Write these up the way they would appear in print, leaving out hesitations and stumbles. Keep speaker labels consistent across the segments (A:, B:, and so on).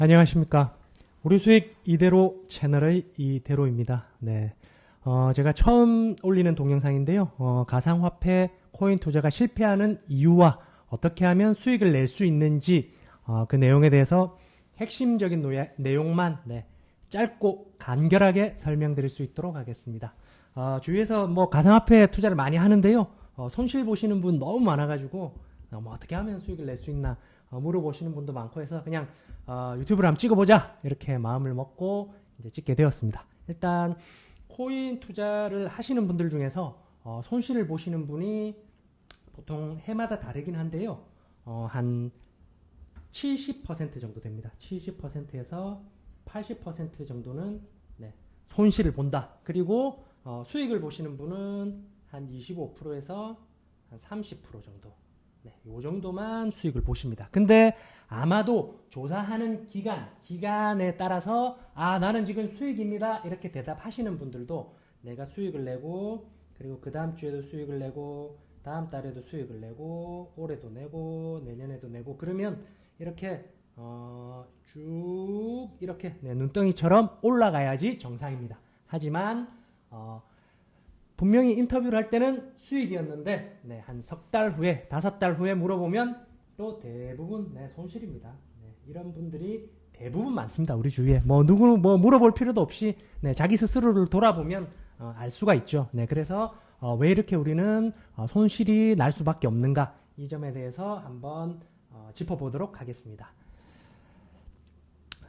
A: 안녕하십니까. 우리 수익 이대로 채널의 이대로입니다. 네. 제가 처음 올리는 동영상인데요. 가상화폐 코인 투자가 실패하는 이유와 어떻게 하면 수익을 낼 수 있는지, 그 내용에 대해서 핵심적인 내용만 짧고 간결하게 설명드릴 수 있도록 하겠습니다. 주위에서 가상화폐 투자를 많이 하는데요. 손실 보시는 분 너무 많아가지고, 어떻게 하면 수익을 낼 수 있나 물어보시는 분도 많고 해서 그냥 유튜브를 한번 찍어보자 이렇게 마음을 먹고 이제 찍게 되었습니다. 일단 코인 투자를 하시는 분들 중에서 손실을 보시는 분이 보통 해마다 다르긴 한데요. 한 70% 정도 됩니다. 70%에서 80% 정도는 손실을 본다. 그리고 수익을 보시는 분은 한 25%에서 한 30% 정도. 요 정도만 수익을 보십니다. 근데 아마도 조사하는 기간에 따라서 나는 지금 수익입니다 이렇게 대답하시는 분들도 내가 수익을 내고, 그리고 그 다음 주에도 수익을 내고, 다음 달에도 수익을 내고, 올해도 내고, 내년에도 내고, 그러면 이렇게 쭉 이렇게 눈덩이처럼 올라가야지 정상입니다. 하지만 분명히 인터뷰를 할 때는 수익이었는데 한 석 달 후에, 5달 후에 물어보면 또 대부분 손실입니다. 이런 분들이 대부분 많습니다. 우리 주위에 누구 물어볼 필요도 없이 자기 스스로를 돌아보면 알 수가 있죠. 그래서 왜 이렇게 우리는 손실이 날 수밖에 없는가, 이 점에 대해서 한번 짚어보도록 하겠습니다.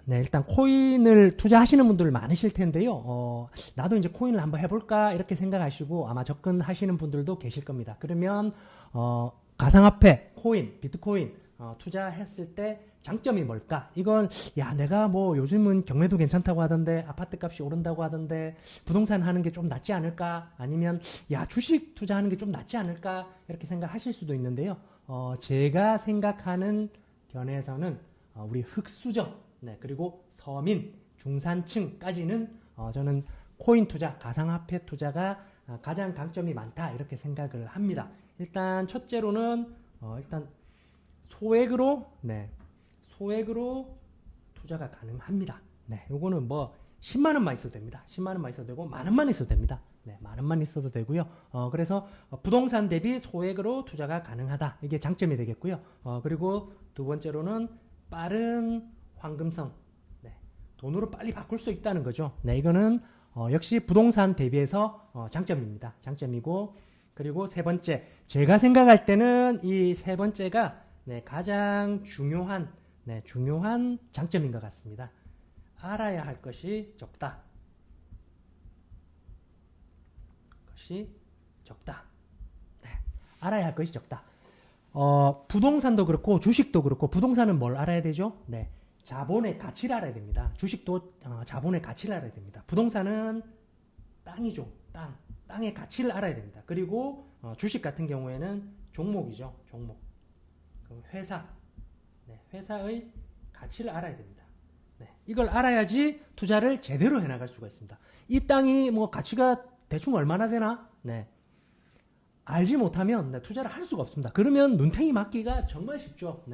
A: 일단 코인을 투자하시는 분들 많으실 텐데요. 나도 이제 코인을 한번 해볼까 이렇게 생각하시고 아마 접근하시는 분들도 계실 겁니다. 그러면 가상화폐, 코인, 비트코인 투자했을 때 장점이 뭘까? 이건 내가 요즘은 경매도 괜찮다고 하던데, 아파트 값이 오른다고 하던데, 부동산 하는 게 좀 낫지 않을까? 아니면 주식 투자하는 게 좀 낫지 않을까? 이렇게 생각하실 수도 있는데요. 제가 생각하는 견해에서는 우리 흑수저, 그리고 서민, 중산층까지는 저는 코인 투자, 가상화폐 투자가 가장 강점이 많다 이렇게 생각을 합니다. 일단 첫째로는 일단 소액으로 투자가 가능합니다. 요거는 10만 원만 있어도 됩니다. 10만 원만 있어도 되고 만 원만 있어도 됩니다. 만 원만 있어도 되고요. 그래서 부동산 대비 소액으로 투자가 가능하다. 이게 장점이 되겠고요. 그리고 두 번째로는 빠른 황금성, 돈으로 빨리 바꿀 수 있다는 거죠. 이거는 역시 부동산 대비해서 장점입니다. 장점이고, 그리고 세 번째, 제가 생각할 때는 이 세 번째가 가장 중요한 장점인 것 같습니다. 알아야 할 것이 적다. 알아야 할 것이 적다. 부동산도 그렇고 주식도 그렇고, 부동산은 뭘 알아야 되죠? 자본의 가치를 알아야 됩니다. 주식도 자본의 가치를 알아야 됩니다. 부동산은 땅이죠. 땅의 가치를 알아야 됩니다. 그리고 주식 같은 경우에는 종목이죠. 종목. 회사의 가치를 알아야 됩니다. 이걸 알아야지 투자를 제대로 해나갈 수가 있습니다. 이 땅이 가치가 대충 얼마나 되나? 알지 못하면 투자를 할 수가 없습니다. 그러면 눈탱이 맞기가 정말 쉽죠.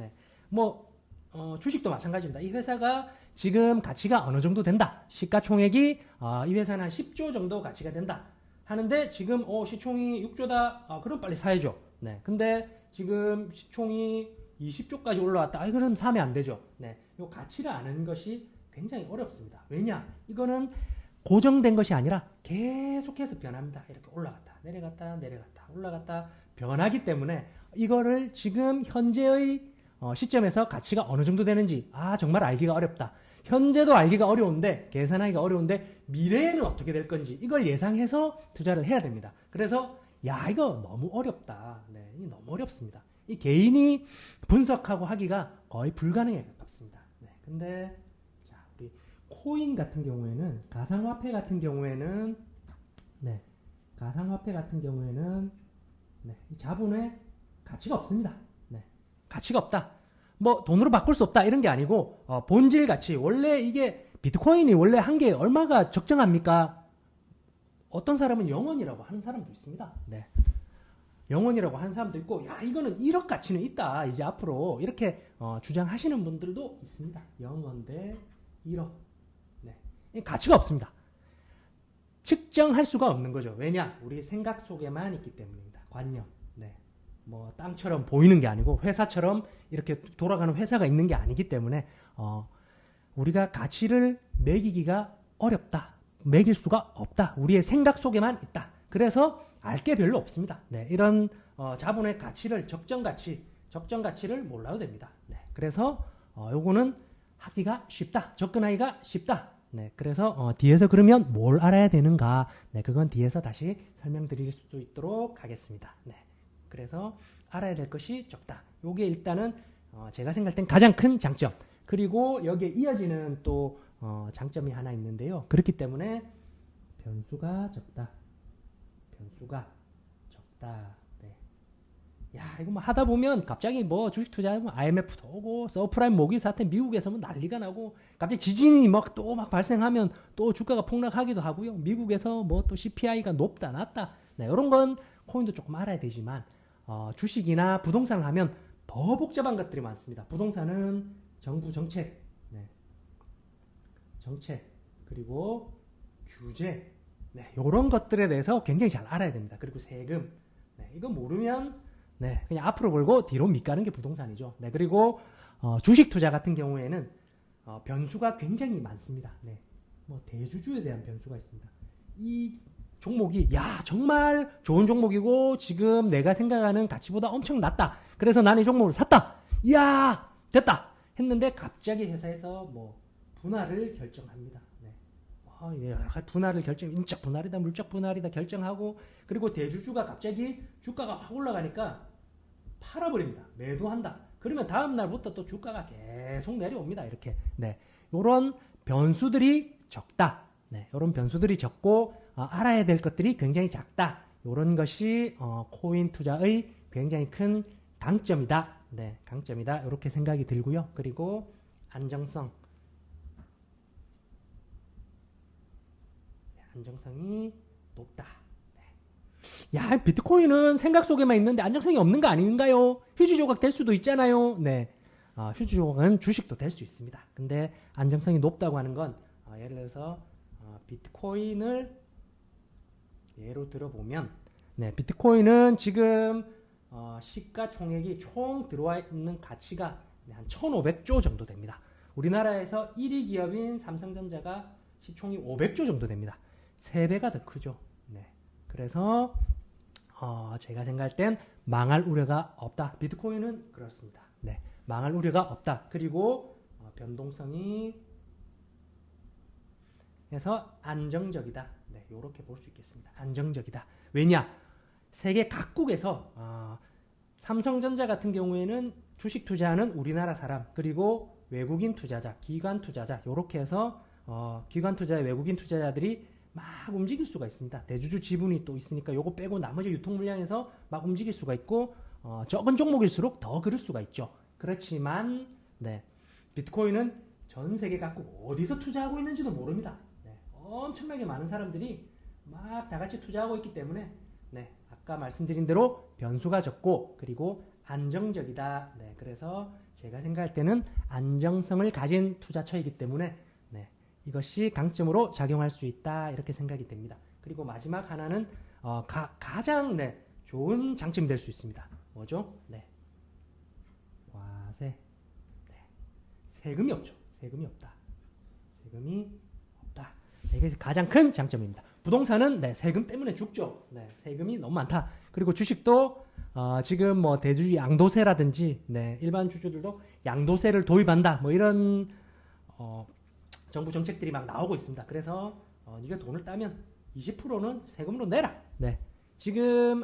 A: 주식도 마찬가지입니다. 이 회사가 지금 가치가 어느 정도 된다. 시가총액이 이 회사는 한 10조 정도 가치가 된다. 하는데 지금 시총이 6조다. 그럼 빨리 사야죠. 근데 지금 시총이 20조까지 올라왔다. 그럼 사면 안 되죠. 요 가치를 아는 것이 굉장히 어렵습니다. 왜냐? 이거는 고정된 것이 아니라 계속해서 변합니다. 이렇게 올라갔다, 내려갔다, 올라갔다 변하기 때문에 이거를 지금 현재의 시점에서 가치가 어느 정도 되는지 정말 알기가 어렵다. 현재도 알기가 어려운데, 계산하기가 어려운데 미래에는 어떻게 될 건지 이걸 예상해서 투자를 해야 됩니다. 그래서 이거 너무 어렵다. 너무 어렵습니다. 이 개인이 분석하고 하기가 거의 불가능에 가깝습니다. 근데 우리 코인 같은 경우에는, 가상화폐 같은 경우에는 이 자본의 가치가 없습니다. 가치가 없다. 돈으로 바꿀 수 없다. 이런 게 아니고, 본질 가치. 원래 이게, 비트코인이 원래 한 개 얼마가 적정합니까? 어떤 사람은 0원이라고 하는 사람도 있습니다. 영원이라고 하는 사람도 있고, 야, 이거는 1억 가치는 있다. 이제 앞으로 이렇게 주장하시는 분들도 있습니다. 영원 대 1억. 네. 가치가 없습니다. 측정할 수가 없는 거죠. 왜냐? 우리 생각 속에만 있기 때문입니다. 관념. 네. 뭐 땅처럼 보이는 게 아니고 회사처럼 이렇게 돌아가는 회사가 있는 게 아니기 때문에 우리가 가치를 매기기가 어렵다. 매길 수가 없다. 우리의 생각 속에만 있다. 그래서 알 게 별로 없습니다. 네, 이런 자본의 가치를 적정 가치를 몰라도 됩니다. 네, 그래서 요거는 하기가 쉽다. 접근하기가 쉽다. 네, 그래서 뒤에서 그러면 뭘 알아야 되는가? 네, 그건 뒤에서 다시 설명드릴 수 있도록 하겠습니다. 네, 그래서 알아야 될 것이 적다. 요게 일단은 제가 생각할 땐 가장 큰 장점. 그리고 여기에 이어지는 또 장점이 하나 있는데요. 그렇기 때문에 변수가 적다. 변수가 적다. 네. 야, 이거 뭐 하다 보면 갑자기 뭐 주식 투자하면 IMF도 오고 서프라임 모기 사태 미국에서 뭐 난리가 나고 갑자기 지진이 막 또 막 발생하면 또 주가가 폭락하기도 하고요. 미국에서 뭐 또 CPI가 높다 낮다. 네, 이런 건 코인도 조금 알아야 되지만 주식이나 부동산을 하면 더 복잡한 것들이 많습니다. 부동산은 정부 정책, 네. 정책 그리고 규제, 네, 이런 것들에 대해서 굉장히 잘 알아야 됩니다. 그리고 세금, 네, 이거 모르면 네, 그냥 앞으로 벌고 뒤로 밑가는 게 부동산이죠. 네, 그리고 주식 투자 같은 경우에는 변수가 굉장히 많습니다. 네, 뭐 대주주에 대한 변수가 있습니다. 이 종목이 야 정말 좋은 종목이고 지금 내가 생각하는 가치보다 엄청 낮다. 그래서 나는 이 종목을 샀다. 이야 됐다 했는데 갑자기 회사에서 뭐 분할을 결정합니다. 네. 여러 가지 분할을 인적 분할이다, 물적 분할이다 결정하고 그리고 대주주가 갑자기 주가가 확 올라가니까 팔아버립니다. 매도한다. 그러면 다음 날부터 또 주가가 계속 내려옵니다. 이렇게. 네. 요런 변수들이 적다. 네. 요런 변수들이 적고 알아야 될 것들이 굉장히 작다. 요런 것이 코인 투자의 굉장히 큰 강점이다. 네. 강점이다. 이렇게 생각이 들고요. 그리고 안정성. 안정성이 높다. 네. 야, 비트코인은 생각 속에만 있는데 안정성이 없는 거 아닌가요? 휴지 조각 될 수도 있잖아요. 네. 휴지 조각은 주식도 될 수 있습니다. 근데 안정성이 높다고 하는 건 예를 들어서 비트코인을 예로 들어보면 네, 비트코인은 지금 시가총액이 총 들어와 있는 가치가 한 1,500조 정도 됩니다. 우리나라에서 1위 기업인 삼성전자가 시총이 500조 정도 됩니다. 3배가 더 크죠. 네. 그래서 제가 생각할 땐 망할 우려가 없다. 비트코인은 그렇습니다. 네. 망할 우려가 없다. 그리고 변동성이 그래서 안정적이다. 네, 이렇게 볼 수 있겠습니다. 안정적이다. 왜냐? 세계 각국에서 삼성전자 같은 경우에는 주식 투자하는 우리나라 사람 그리고 외국인 투자자, 기관 투자자 이렇게 해서 기관 투자, 외국인 투자자들이 막 움직일 수가 있습니다. 대주주 지분이 또 있으니까 요거 빼고 나머지 유통 물량에서 막 움직일 수가 있고 적은 종목일수록 더 그럴 수가 있죠. 그렇지만 네, 비트코인은 전 세계 각국 어디서 투자하고 있는지도 모릅니다. 네, 엄청나게 많은 사람들이 막 다 같이 투자하고 있기 때문에 네, 아까 말씀드린 대로 변수가 적고 그리고 안정적이다. 네, 그래서 제가 생각할 때는 안정성을 가진 투자처이기 때문에 네, 이것이 강점으로 작용할 수 있다 이렇게 생각이 됩니다. 그리고 마지막 하나는 가장 네, 좋은 장점이 될 수 있습니다. 뭐죠? 네, 과세. 네, 세금이 없죠. 세금이 없다. 세금이 없다. 네, 이게 가장 큰 장점입니다. 부동산은 네, 세금 때문에 죽죠. 네, 세금이 너무 많다. 그리고 주식도 지금 뭐 대주주 양도세라든지 네, 일반 주주들도 양도세를 도입한다. 뭐 이런 정부 정책들이 막 나오고 있습니다. 그래서 네가 돈을 따면 20%는 세금으로 내라. 네, 지금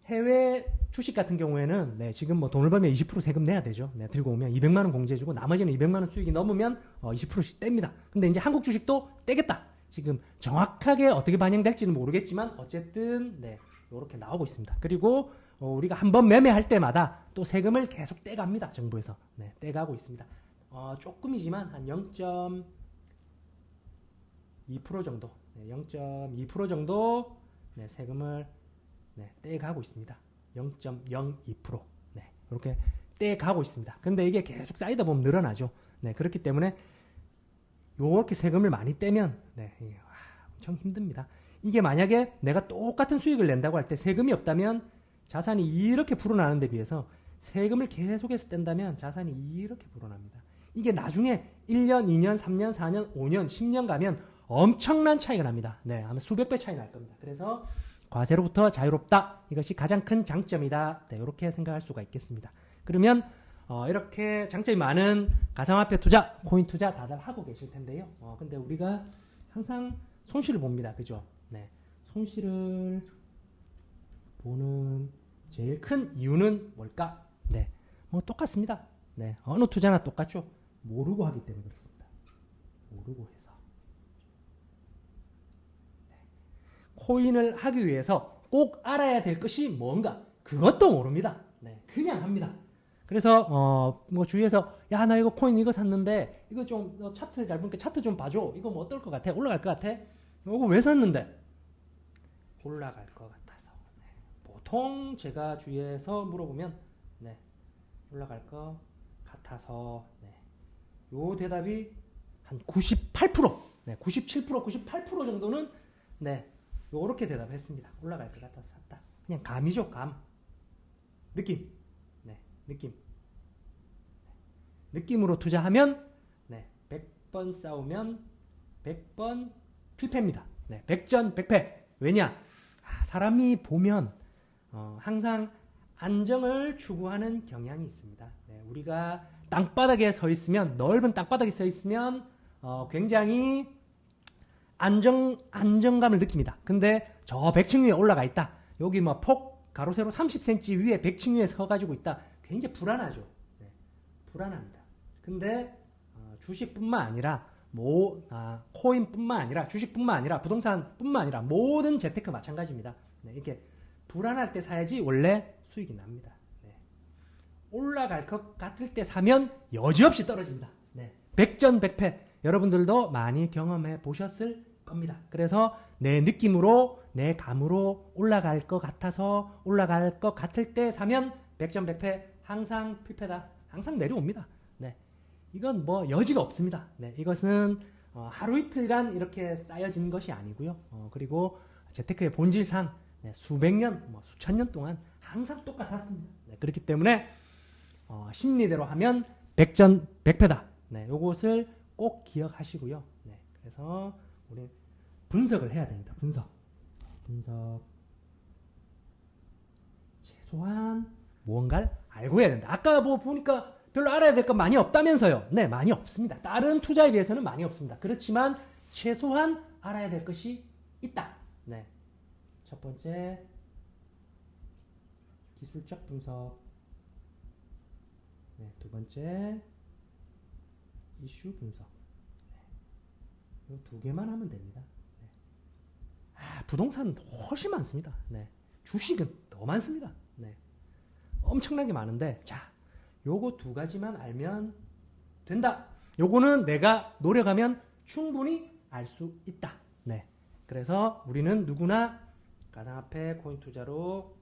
A: 해외 주식 같은 경우에는 네, 지금 뭐 돈을 벌면 20% 세금 내야 되죠. 네, 들고 오면 200만 원 공제해주고 나머지는 200만 원 수익이 넘으면 20%씩 뗍니다. 근데 이제 한국 주식도 떼겠다. 지금 정확하게 어떻게 반영될지는 모르겠지만 어쨌든 네, 이렇게 나오고 있습니다. 그리고 우리가 한번 매매할 때마다 또 세금을 계속 떼갑니다. 정부에서 네, 떼가고 있습니다. 조금이지만 한 0.2% 정도, 네, 0.2% 정도 네, 세금을 네, 떼가고 있습니다. 0.02%. 네, 이렇게 떼가고 있습니다. 근데 이게 계속 쌓이다 보면 늘어나죠. 네, 그렇기 때문에 요렇게 세금을 많이 떼면 네, 엄청 힘듭니다. 이게 만약에 내가 똑같은 수익을 낸다고 할 때 세금이 없다면 자산이 이렇게 불어나는 데 비해서 세금을 계속해서 뗀다면 자산이 이렇게 불어납니다. 이게 나중에 1년, 2년, 3년, 4년, 5년, 10년 가면 엄청난 차이가 납니다. 네, 아마 수백 배 차이 날 겁니다. 그래서 과세로부터 자유롭다. 이것이 가장 큰 장점이다. 네, 이렇게 생각할 수가 있겠습니다. 그러면 이렇게 장점이 많은 가상화폐 투자, 코인 투자 다들 하고 계실 텐데요. 근데 우리가 항상 손실을 봅니다. 그죠? 네, 손실을 보는 제일 큰 이유는 뭘까? 네, 뭐 똑같습니다. 네, 어느 투자나 똑같죠. 모르고 하기 때문에 그렇습니다. 모르고 해서. 네. 코인을 하기 위해서 꼭 알아야 될 것이 뭔가? 그것도 모릅니다. 네, 그냥 합니다. 그래서 뭐 주위에서 야, 나 이거 코인 이거 샀는데 이거 좀 차트 잘 보니까 차트 좀 봐줘. 이거 뭐 어떨 것 같아? 올라갈 것 같아? 이거 왜 샀는데? 올라갈 것 같아서. 네. 보통 제가 주위에서 물어보면 네, 올라갈 것 같아서. 네. 요 대답이 한 98%, 네, 97%, 98% 정도는 네, 요렇게 대답했습니다. 올라갈 것 같아서 샀다. 그냥 감이죠, 감. 느낌. 네, 느낌. 느낌으로 투자하면 네, 100번 싸우면 100번 필패입니다. 네, 100전 100패. 왜냐? 사람이 보면 항상 안정을 추구하는 경향이 있습니다. 네, 우리가 땅바닥에 서 있으면, 넓은 땅바닥에 서 있으면 굉장히 안정감을 느낍니다. 근데 저 100층 위에 올라가 있다. 여기 뭐 폭 가로세로 30cm 위에 100층 위에 서가지고 있다. 굉장히 불안하죠. 네, 불안합니다. 근데 주식뿐만 아니라 코인뿐만 아니라 주식뿐만 아니라 부동산뿐만 아니라 모든 재테크 마찬가지입니다. 네, 이렇게 불안할 때 사야지 원래 수익이 납니다. 네. 올라갈 것 같을 때 사면 여지없이 떨어집니다. 네. 100전 100패. 여러분들도 많이 경험해 보셨을 겁니다. 그래서 내 느낌으로, 내 감으로 올라갈 것 같아서 올라갈 것 같을 때 사면 100전 100패. 항상 필패다. 항상 내려옵니다. 네. 이건 뭐 여지가 없습니다. 네. 이것은 하루 이틀간 이렇게 쌓여진 것이 아니고요. 그리고 재테크의 본질상 네, 수백 년, 수천 년 동안 항상 똑같았습니다. 네, 그렇기 때문에 심리대로 하면 100전 100패다. 네, 요것을 꼭 기억하시고요. 네, 그래서 우리 분석을 해야 됩니다. 분석. 최소한 무언가를 알고 해야 된다. 아까 뭐 보니까 별로 알아야 될 건 많이 없다면서요. 네, 많이 없습니다. 다른 투자에 비해서는 많이 없습니다. 그렇지만 최소한 알아야 될 것이 있다. 네. 첫 번째, 기술적 분석. 네, 두 번째, 이슈 분석. 네. 이 두 개만 하면 됩니다. 네. 부동산은 훨씬 많습니다. 네. 주식은 더 많습니다. 네. 엄청나게 많은데, 자, 요거 두 가지만 알면 된다. 요거는 내가 노력하면 충분히 알 수 있다. 네. 그래서 우리는 누구나 가상화폐 코인 투자로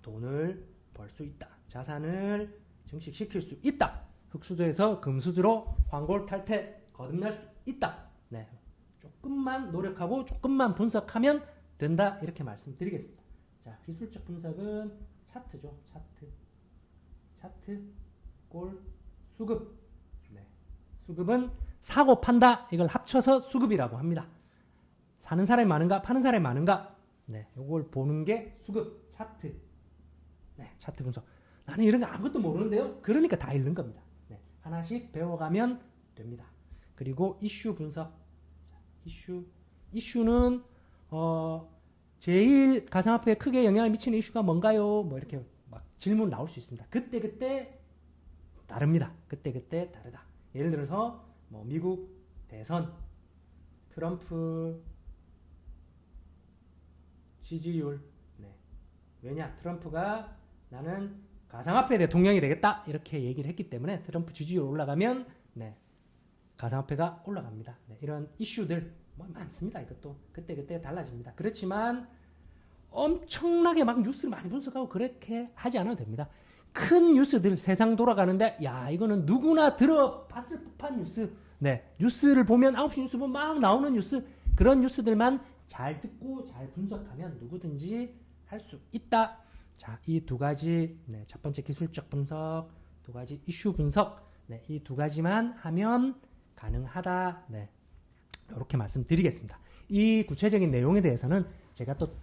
A: 돈을 벌 수 있다. 자산을 증식시킬 수 있다. 흑수저에서 금수저로 환골탈태 거듭날 수 있다. 네. 조금만 노력하고 조금만 분석하면 된다. 이렇게 말씀드리겠습니다. 자, 기술적 분석은 차트죠. 차트, 골, 수급. 네. 수급은 사고 판다. 이걸 합쳐서 수급이라고 합니다. 사는 사람이 많은가, 파는 사람이 많은가. 네, 요걸 보는 게 수급, 차트. 네, 차트 분석. 나는 이런 거 아무것도 모르는데요. 그러니까 다 읽는 겁니다. 네, 하나씩 배워가면 됩니다. 그리고 이슈 분석. 자, 이슈는 제일 가상화폐에 크게 영향을 미치는 이슈가 뭔가요? 뭐 이렇게 막 질문 나올 수 있습니다. 그때 다릅니다. 그때 다르다. 예를 들어서 뭐 미국 대선, 트럼프 지지율. 네. 왜냐? 트럼프가 나는 가상화폐 대통령이 되겠다. 이렇게 얘기를 했기 때문에 트럼프 지지율 올라가면 네. 가상화폐가 올라갑니다. 네. 이런 이슈들 뭐 많습니다. 이것도 그때 달라집니다. 그렇지만 엄청나게 막 뉴스를 많이 분석하고 그렇게 하지 않아도 됩니다. 큰 뉴스들 세상 돌아가는데 야 이거는 누구나 들어봤을 법한 뉴스. 네, 뉴스를 보면 9시 뉴스 보면 막 나오는 뉴스 그런 뉴스들만 잘 듣고 잘 분석하면 누구든지 할 수 있다. 자, 이 두 가지 네, 첫 번째 기술적 분석, 두 가지 이슈 분석 네, 이 두 가지만 하면 가능하다. 네, 이렇게 말씀드리겠습니다. 이 구체적인 내용에 대해서는 제가 또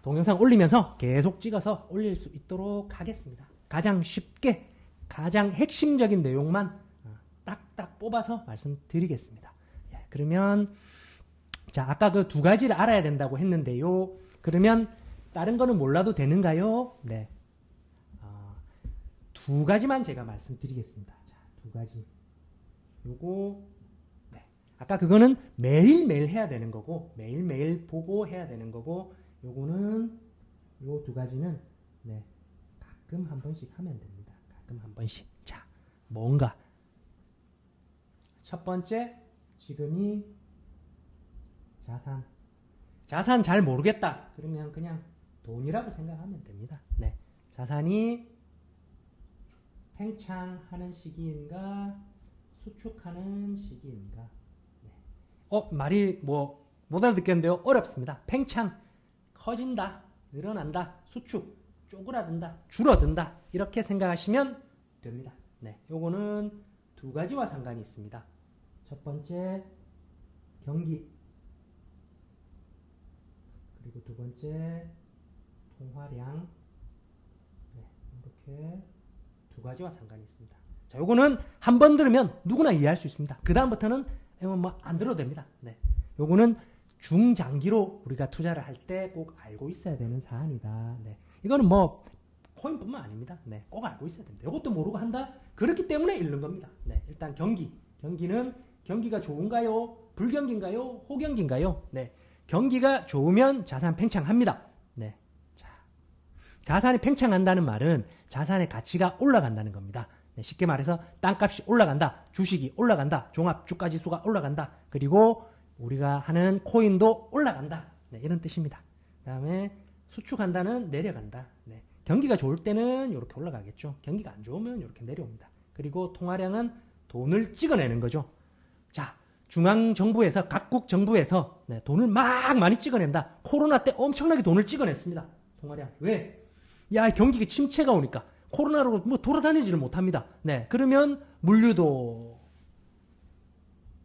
A: 동영상 올리면서 계속 찍어서 올릴 수 있도록 하겠습니다. 가장 쉽게 가장 핵심적인 내용만 딱딱 뽑아서 말씀드리겠습니다. 예, 그러면 자 아까 그 두 가지를 알아야 된다고 했는데요. 그러면 다른 거는 몰라도 되는가요? 네, 두 가지만 제가 말씀드리겠습니다. 자, 두 가지. 요거 네. 아까 그거는 매일매일 해야 되는 거고 매일매일 보고 해야 되는 거고 요거는 요 두 가지는 네, 가끔 한 번씩 하면 됩니다. 가끔 한 번씩. 자, 뭔가 첫 번째 지금이 자산 잘 모르겠다. 그러면 그냥 돈이라고 생각하면 됩니다. 네. 자산이 팽창하는 시기인가 수축하는 시기인가. 네. 말이 뭐 못 알아듣겠는데요. 어렵습니다. 팽창 커진다, 늘어난다, 수축 쪼그라든다, 줄어든다 이렇게 생각하시면 됩니다. 네. 요거는 두 가지와 상관이 있습니다. 첫 번째 경기 그리고 두 번째 통화량 네, 이렇게 두 가지와 상관이 있습니다. 자, 요거는 한 번 들으면 누구나 이해할 수 있습니다. 그 다음부터는 뭐 안 들어도 됩니다. 네, 요거는 중장기로 우리가 투자를 할 때 꼭 알고 있어야 되는 사안이다. 네, 이거는 뭐 코인뿐만 아닙니다. 네, 꼭 알고 있어야 됩니다. 이것도 모르고 한다. 그렇기 때문에 잃는 겁니다. 네, 일단 경기는 경기가 좋은가요? 불경기인가요? 호경기인가요? 네, 경기가 좋으면 자산 팽창합니다. 네, 자, 자산이 팽창한다는 말은 자산의 가치가 올라간다는 겁니다. 네, 쉽게 말해서 땅값이 올라간다, 주식이 올라간다, 종합주가지수가 올라간다, 그리고 우리가 하는 코인도 올라간다. 네, 이런 뜻입니다. 그 다음에 수축한다는 내려간다. 네, 경기가 좋을 때는 이렇게 올라가겠죠. 경기가 안 좋으면 이렇게 내려옵니다. 그리고 통화량은 돈을 찍어내는 거죠. 자, 중앙정부에서 각국 정부에서 네, 돈을 막 많이 찍어낸다. 코로나 때 엄청나게 돈을 찍어냈습니다. 통화량. 왜? 야, 경기가 침체가 오니까 코로나로 뭐 돌아다니지를 못합니다. 네, 그러면 물류도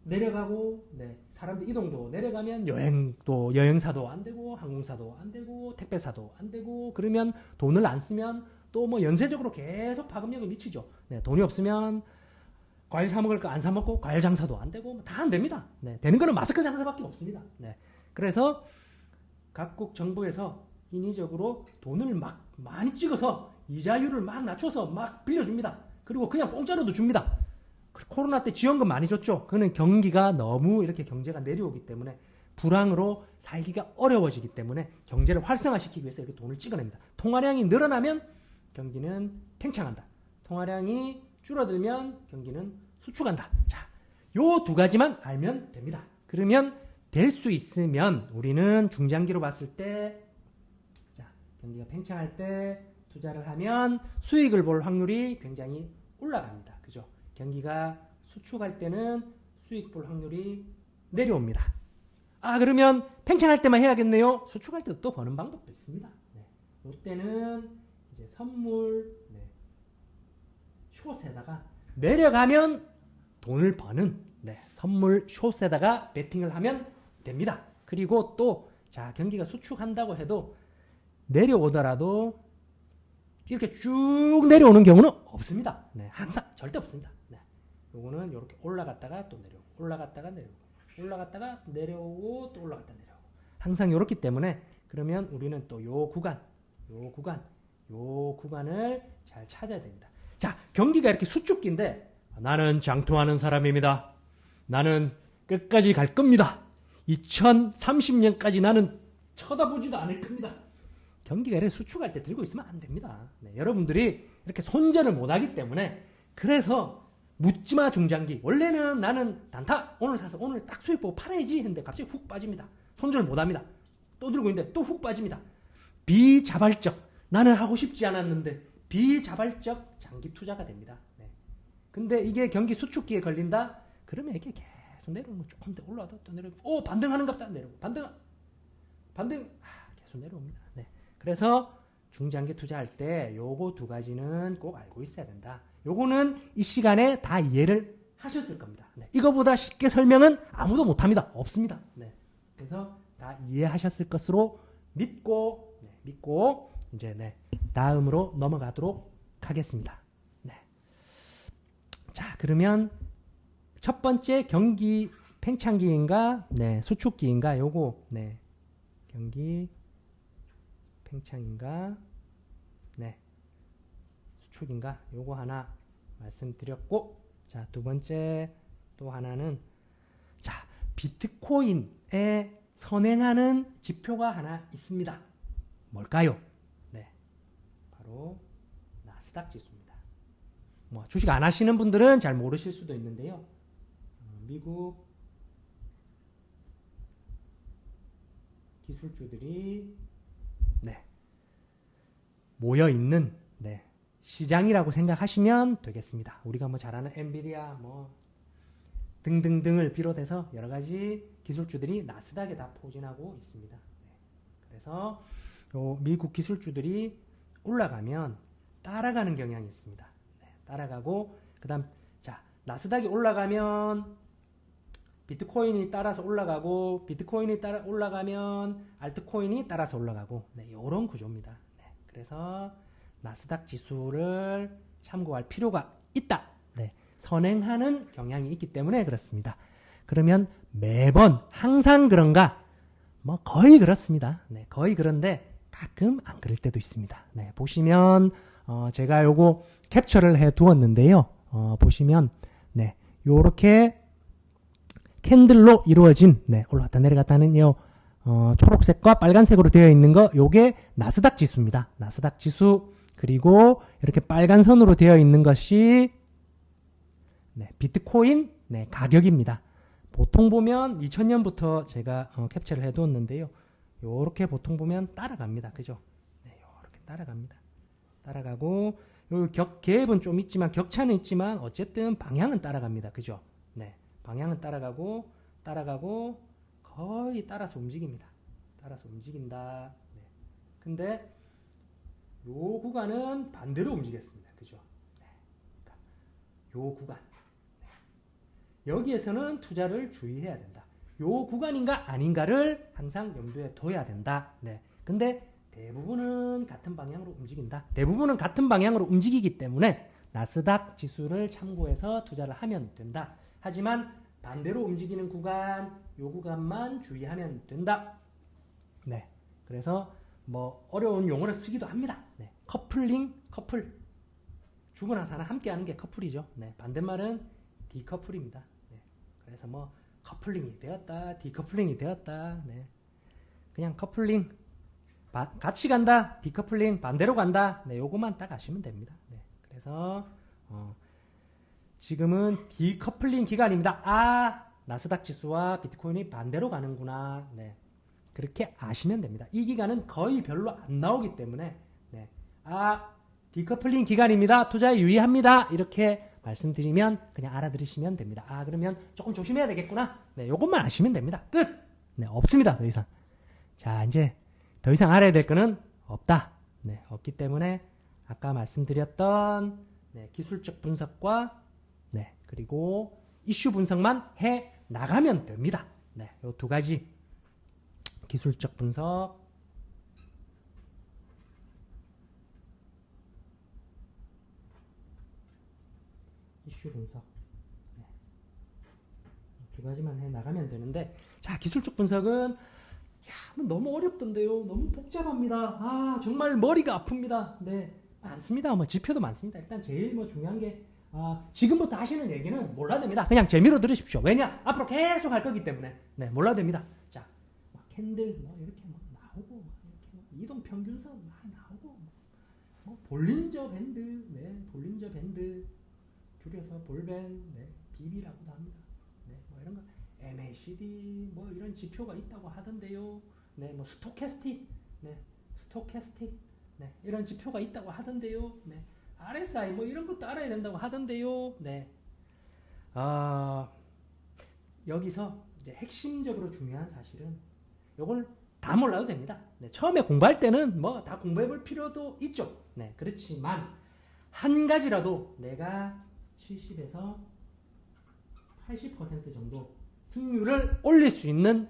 A: 내려가고, 네, 사람들 이동도 내려가면 여행사도 안 되고, 항공사도 안 되고, 택배사도 안 되고, 그러면 돈을 안 쓰면 또 뭐 연쇄적으로 계속 파급력을 미치죠. 네, 돈이 없으면 과일 사 먹을 거 안 사 먹고, 과일 장사도 안 되고, 다 안 됩니다. 네, 되는 거는 마스크 장사밖에 없습니다. 네, 그래서 각국 정부에서 인위적으로 돈을 막 많이 찍어서 이자율을 막 낮춰서 막 빌려줍니다. 그리고 그냥 공짜로도 줍니다. 코로나 때 지원금 많이 줬죠. 그거는 경기가 너무 이렇게 경제가 내려오기 때문에 불황으로 살기가 어려워지기 때문에 경제를 활성화시키기 위해서 이렇게 돈을 찍어냅니다. 통화량이 늘어나면 경기는 팽창한다. 통화량이 줄어들면 경기는 수축한다. 자, 요 두 가지만 알면 됩니다. 그러면 될 수 있으면 우리는 중장기로 봤을 때 자, 경기가 팽창할 때 투자를 하면 수익을 볼 확률이 굉장히 올라갑니다. 그죠? 경기가 수축할 때는 수익 볼 확률이 내려옵니다. 그러면 팽창할 때만 해야겠네요. 수축할 때도 또 버는 방법도 있습니다. 네. 이때는 이제 선물 숏에다가 내려가면 돈을 버는 선물 숏에다가 베팅을 하면 됩니다. 그리고 또 자, 경기가 수축한다고 해도 내려오더라도 이렇게 쭉 내려오는 경우는 없습니다. 네, 항상 절대 없습니다. 네, 요거는 이렇게 올라갔다가 또 내려오고, 올라갔다가 내려오고, 올라갔다가 내려오고, 또 올라갔다 내려오고, 항상 이렇기 때문에 그러면 우리는 또 요 구간을 잘 찾아야 됩니다. 자, 경기가 이렇게 수축기인데 나는 장투하는 사람입니다. 나는 끝까지 갈 겁니다. 2030년까지 나는 쳐다보지도 않을 겁니다. 경기가 이렇게 수축할 때 들고 있으면 안 됩니다. 네, 여러분들이 이렇게 손절을 못하기 때문에 그래서 묻지마 중장기. 원래는 나는 단타 오늘 사서 오늘 딱 수익 보고 팔아야지 했는데 갑자기 훅 빠집니다. 손절 못합니다. 또 들고 있는데 또 훅 빠집니다. 비자발적, 나는 하고 싶지 않았는데 비자발적 장기 투자가 됩니다. 네. 근데 이게 경기 수축기에 걸린다? 그러면 이게 계속 내려오는 거 조금 더 올라와도 또 내려오고, 반등하는갑다 내려오고, 반등, 계속 내려옵니다. 네. 그래서 중장기 투자할 때 요거 두 가지는 꼭 알고 있어야 된다. 요거는 이 시간에 다 이해를 하셨을 겁니다. 네. 이거보다 쉽게 설명은 아무도 못합니다. 없습니다. 네. 그래서 다 이해하셨을 것으로 믿고 이제 다음으로 넘어가도록 하겠습니다. 네. 자, 그러면 첫 번째 경기 팽창기인가, 수축기인가, 요거, 경기 팽창인가, 수축인가, 요거 하나 말씀드렸고, 자, 두 번째 또 하나는, 자, 비트코인에 선행하는 지표가 하나 있습니다. 뭘까요? 바로 나스닥 지수입니다. 뭐 주식 안 하시는 분들은 잘 모르실 수도 있는데요. 미국 기술주들이 모여 있는 시장이라고 생각하시면 되겠습니다. 우리가 뭐 잘 아는 엔비디아 뭐 등등등을 비롯해서 여러 가지 기술주들이 나스닥에 다 포진하고 있습니다. 그래서 미국 기술주들이 올라가면 따라가는 경향이 있습니다. 따라가고, 그다음 자, 나스닥이 올라가면 비트코인이 따라서 올라가고, 비트코인이 따라 올라가면 알트코인이 따라서 올라가고, 이런 구조입니다. 그래서 나스닥 지수를 참고할 필요가 있다. 선행하는 경향이 있기 때문에 그렇습니다. 그러면 매번 항상 그런가? 뭐 거의 그렇습니다. 거의 그런데 가끔 안 그럴 때도 있습니다. 보시면 제가 요거 캡처를 해 두었는데요. 보시면 요렇게 캔들로 이루어진 올라갔다 내려갔다 하는 초록색과 빨간색으로 되어 있는 거, 요게 나스닥 지수입니다. 나스닥 지수. 그리고 이렇게 빨간 선으로 되어 있는 것이 비트코인 가격입니다. 보통 보면 2000년부터 제가 캡처를 해두었는데요. 요렇게 보통 보면 따라갑니다. 그죠? 요렇게 따라갑니다. 따라가고, 요 갭은 좀 있지만, 격차는 있지만, 어쨌든 방향은 따라갑니다. 그죠? 방향은 따라가고, 거의 따라서 움직입니다. 따라서 움직인다. 근데, 요 구간은 반대로 움직였습니다. 그죠? 요 구간. 여기에서는 투자를 주의해야 된다. 요 구간인가 아닌가를 항상 염두에 둬야 된다. 근데 대부분은 같은 방향으로 움직인다. 대부분은 같은 방향으로 움직이기 때문에 나스닥 지수를 참고해서 투자를 하면 된다. 하지만 반대로 움직이는 구간, 요 구간만 주의하면 된다. 그래서 뭐 어려운 용어를 쓰기도 합니다. 커플. 죽으나 사나 함께하는 게 커플이죠. 반대말은 디커플입니다. 그래서 뭐 커플링이 되었다, 디커플링이 되었다. 그냥 커플링 같이 간다, 디커플링 반대로 간다. 요거만 딱 아시면 됩니다. 그래서 지금은 디커플링 기간입니다. 나스닥 지수와 비트코인이 반대로 가는구나. 그렇게 아시면 됩니다. 이 기간은 거의 별로 안 나오기 때문에 디커플링 기간입니다. 투자에 유의합니다. 이렇게 말씀드리면 그냥 알아들으시면 됩니다. 그러면 조금 조심해야 되겠구나. 요것만 아시면 됩니다. 끝! 없습니다. 더 이상. 자, 이제 더 이상 알아야 될 거는 없다. 없기 때문에 아까 말씀드렸던 기술적 분석과 그리고 이슈 분석만 해 나가면 됩니다. 요 두 가지. 기술적 분석, 이슈 분석. 두 가지만 해 나가면 되는데, 자, 기술적 분석은 너무 어렵던데요. 너무 복잡합니다. 정말 머리가 아픕니다. 많습니다. 뭐 지표도 많습니다. 일단 제일 중요한 게 지금부터 하시는 얘기는 몰라도 됩니다. 그냥 재미로 들으십시오. 왜냐? 앞으로 계속 할 거기 때문에. 몰라도 됩니다. 자, 캔들 이렇게 나오고, 이렇게 이동 평균선 나오고, 볼린저 밴드, 볼린저 밴드 줄여서 볼밴, BB라고도 합니다. 이런 거 MACD 이런 지표가 있다고 하던데요. 스토캐스틱, 스토캐스틱, 네, 이런 지표가 있다고 하던데요. 네, RSI 뭐 이런 것도 알아야 된다고 하던데요. 네, 여기서 이제 핵심적으로 중요한 사실은 이걸 다 몰라도 됩니다. 네, 처음에 공부할 때는 뭐 다 공부해볼 필요도 있죠. 네, 그렇지만 한 가지라도 내가 70에서 80% 정도 승률을 올릴 수 있는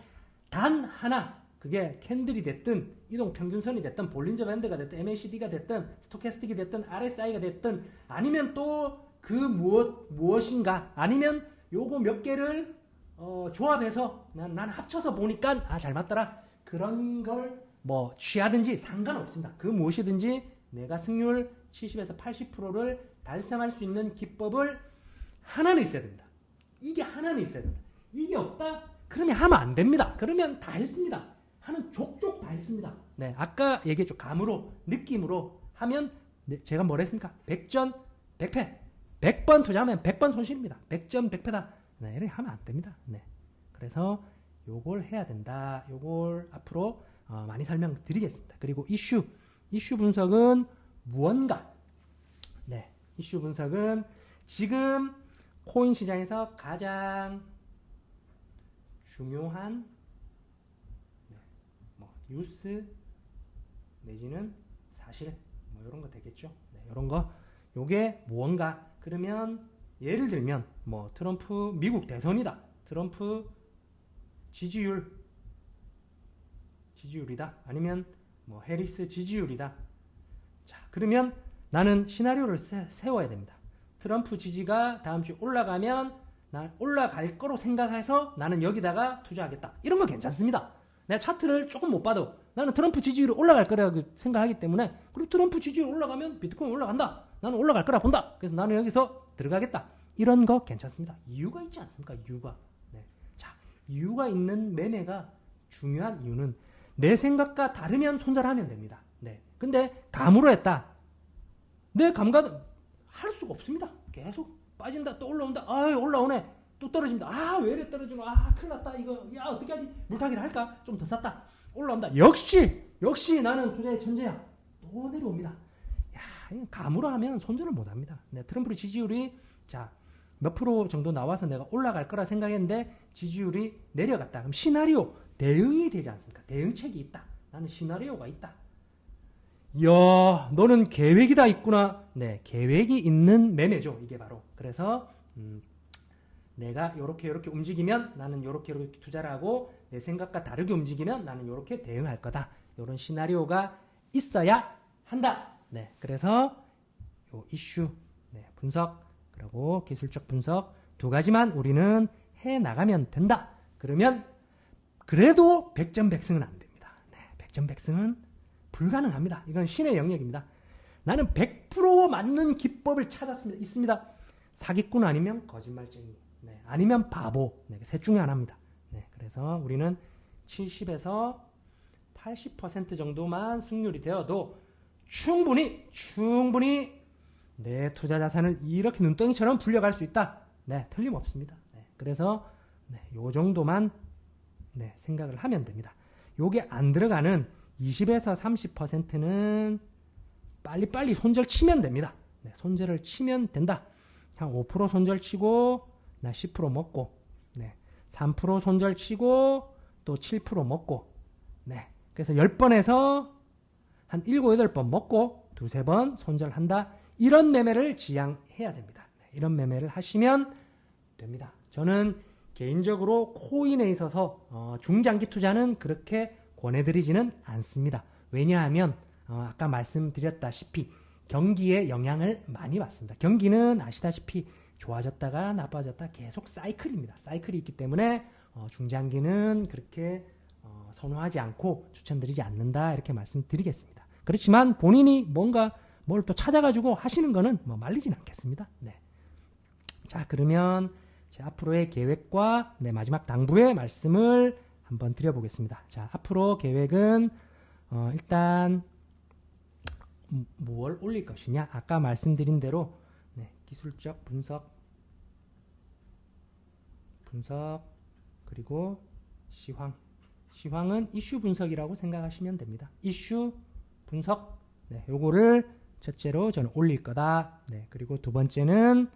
A: 단 하나, 그게 캔들이 됐든 이동평균선이 됐든 볼린저 밴드가 됐든 MACD가 됐든 스토캐스틱이 됐든 RSI가 됐든 아니면 또 그 무엇인가 아니면 요거 몇 개를 조합해서 난 합쳐서 보니까 잘 맞더라, 그런 걸 뭐 취하든지 상관없습니다. 그 무엇이든지 내가 승률 70에서 80%를 달성할 수 있는 기법을 하나는 있어야 됩니다. 이게 하나는 있어야 됩니다. 이게 없다? 그러면 하면 안 됩니다. 그러면 다 했습니다. 하는 족족 다 했습니다. 네, 아까 얘기했죠. 감으로, 느낌으로 하면, 네, 제가 뭐라 했습니까? 100전 100패. 100번 투자하면 100번 손실입니다. 100전 100패다. 네, 이렇게 하면 안 됩니다. 네. 그래서 요걸 해야 된다. 요걸 앞으로 많이 설명드리겠습니다. 그리고 이슈 분석은 무언가. 네, 이슈 분석은 지금 코인 시장에서 가장 중요한 뭐 뉴스 내지는 사실 뭐 이런 거 되겠죠. 네, 이런 거 요게 무언가. 그러면 예를 들면 뭐 트럼프 미국 대선이다. 트럼프 지지율이다. 아니면 뭐 해리스 지지율이다. 자, 그러면 나는 시나리오를 세워야 됩니다. 트럼프 지지가 다음 주에 올라가면 난 올라갈 거로 생각해서 나는 여기다가 투자하겠다. 이런 건 괜찮습니다. 내가 차트를 조금 못 봐도 나는 트럼프 지지율이 올라갈 거라고 생각하기 때문에, 그리고 트럼프 지지율 올라가면 비트코인 올라간다. 나는 올라갈 거라 본다. 그래서 나는 여기서 들어가겠다. 이런 거 괜찮습니다. 이유가 있지 않습니까? 이유가. 네. 자, 이유가 있는 매매가 중요한 이유는 내 생각과 다르면 손절하면 됩니다. 네. 근데 감으로 했다. 내 감각은 할 수가 없습니다. 계속 빠진다, 또 올라온다, 올라오네, 또 떨어집니다. 왜 이래 떨어지노? 큰일 났다. 이거, 어떻게 하지? 물타기를 할까? 좀 더 쌌다. 올라온다. 역시 나는 투자의 천재야. 또 내려옵니다. 감으로 하면 손절을 못 합니다. 네, 트럼프 지지율이, 몇 프로 정도 나와서 내가 올라갈 거라 생각했는데, 지지율이 내려갔다. 그럼 시나리오, 대응이 되지 않습니까? 대응책이 있다. 나는 시나리오가 있다. 이야, 너는 계획이 다 있구나. 네, 계획이 있는 매매죠. 이게 바로. 그래서 내가 요렇게 움직이면 나는 요렇게 투자를 하고, 내 생각과 다르게 움직이면 나는 요렇게 대응할 거다. 요런 시나리오가 있어야 한다. 네, 그래서 요 이슈, 네, 분석, 그리고 기술적 분석 두 가지만 우리는 해 나가면 된다. 그러면 그래도 100점 100승은 안 됩니다. 네, 100점 100승은 불가능합니다. 이건 신의 영역입니다. 나는 100% 맞는 기법을 있습니다. 사기꾼 아니면 거짓말쟁이, 네, 아니면 바보, 네, 셋 중에 하나입니다. 네, 그래서 우리는 70에서 80% 정도만 승률이 되어도 충분히 내 투자 자산을 이렇게 눈덩이처럼 불려갈 수 있다. 네, 틀림없습니다. 네, 그래서 요 정도만 생각을 하면 됩니다. 요게 안 들어가는 20에서 30%는 빨리빨리 손절 치면 됩니다. 네, 손절을 치면 된다. 한 5% 손절 치고 나 10% 먹고, 네, 3% 손절 치고 또 7% 먹고, 네, 그래서 10번에서 한 7, 8번 먹고 두세 번 손절한다. 이런 매매를 지향해야 됩니다. 네, 이런 매매를 하시면 됩니다. 저는 개인적으로 코인에 있어서 중장기 투자는 그렇게 권해드리지는 않습니다. 왜냐하면 아까 말씀드렸다시피 경기에 영향을 많이 받습니다. 경기는 아시다시피 좋아졌다가 나빠졌다 계속 사이클입니다. 사이클이 있기 때문에 중장기는 그렇게 선호하지 않고 추천드리지 않는다, 이렇게 말씀드리겠습니다. 그렇지만 본인이 뭔가 뭘 또 찾아가지고 하시는 거는 뭐 말리진 않겠습니다. 네. 자, 그러면 제 앞으로의 계획과 마지막 당부의 말씀을 한번 드려보겠습니다. 자, 앞으로 계획은 일단 무엇을 올릴 것이냐, 아까 말씀드린 대로 기술적 분석 그리고 시황은 이슈 분석이라고 생각하시면 됩니다. 이슈 분석. 네, 요거를 첫째로 저는 올릴 거다. 네, 그리고 두 번째는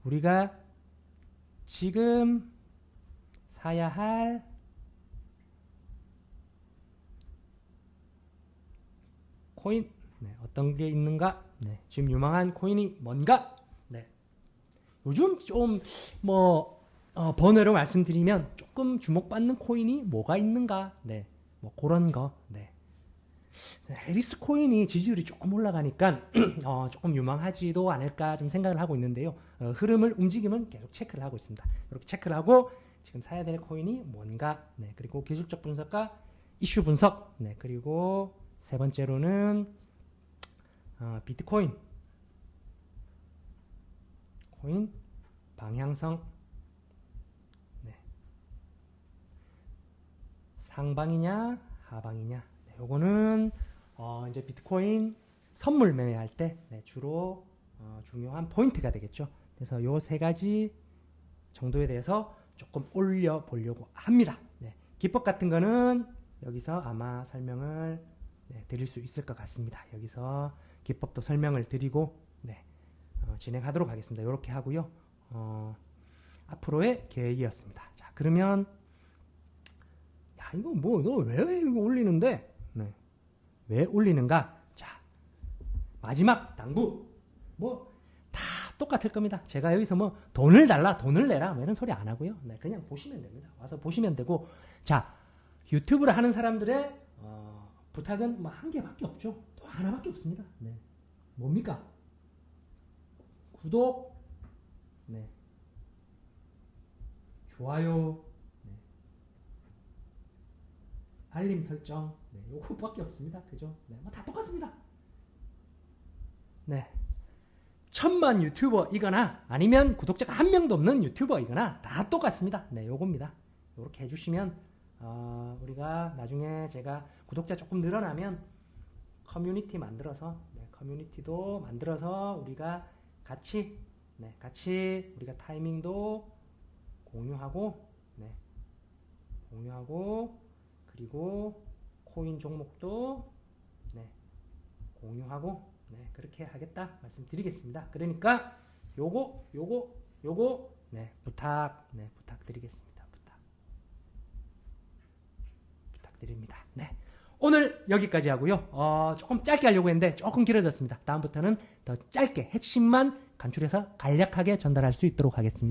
A: 우리가 지금 사야 할 코인, 네, 어떤 게 있는가? 네, 지금 유망한 코인이 뭔가? 네, 요즘 좀 번외로 말씀드리면 조금 주목받는 코인이 뭐가 있는가? 네, 뭐 그런 거. 네. 해리스 코인이 지지율이 조금 올라가니까 조금 유망하지도 않을까 좀 생각을 하고 있는데요. 흐름을 움직임은 계속 체크를 하고 있습니다. 이렇게 체크를 하고 지금 사야 될 코인이 뭔가, 네, 그리고 기술적 분석과 이슈 분석, 네, 그리고 세 번째로는 비트코인 코인 방향성, 네, 상방이냐 하방이냐. 요거는 이제 비트코인 선물 매매할 때 주로 중요한 포인트가 되겠죠. 그래서 요 세 가지 정도에 대해서 조금 올려 보려고 합니다. 네, 기법 같은 거는 여기서 아마 설명을 드릴 수 있을 것 같습니다. 여기서 기법도 설명을 드리고 진행하도록 하겠습니다. 이렇게 하고요. 앞으로의 계획이었습니다. 자, 그러면 이거 뭐 너 왜 이거 올리는데? 네. 왜 올리는가? 자, 마지막 당부 다 똑같을 겁니다. 제가 여기서 뭐 돈을 달라, 돈을 내라 뭐 이런 소리 안 하고요. 네, 그냥 보시면 됩니다. 와서 보시면 되고, 자, 유튜브를 하는 사람들의 부탁은 뭐 한 개밖에 없죠. 또 하나밖에 없습니다. 네, 뭡니까? 구독, 네, 좋아요, 알림 설정, 요거밖에 없습니다. 그죠? 네, 뭐 다 똑같습니다. 네, 1000만 유튜버이거나 아니면 구독자가 한 명도 없는 유튜버이거나 다 똑같습니다. 네, 요겁니다. 요렇게 해주시면 우리가 나중에 제가 구독자 조금 늘어나면 커뮤니티 만들어서 커뮤니티도 만들어서 우리가 같이 우리가 타이밍도 공유하고 그리고 코인 종목도 공유하고 그렇게 하겠다 말씀드리겠습니다. 그러니까 요거 부탁드리겠습니다. 부탁드립니다. 네, 오늘 여기까지 하고요. 조금 짧게 하려고 했는데 조금 길어졌습니다. 다음부터는 더 짧게 핵심만 간추려서 간략하게 전달할 수 있도록 하겠습니다.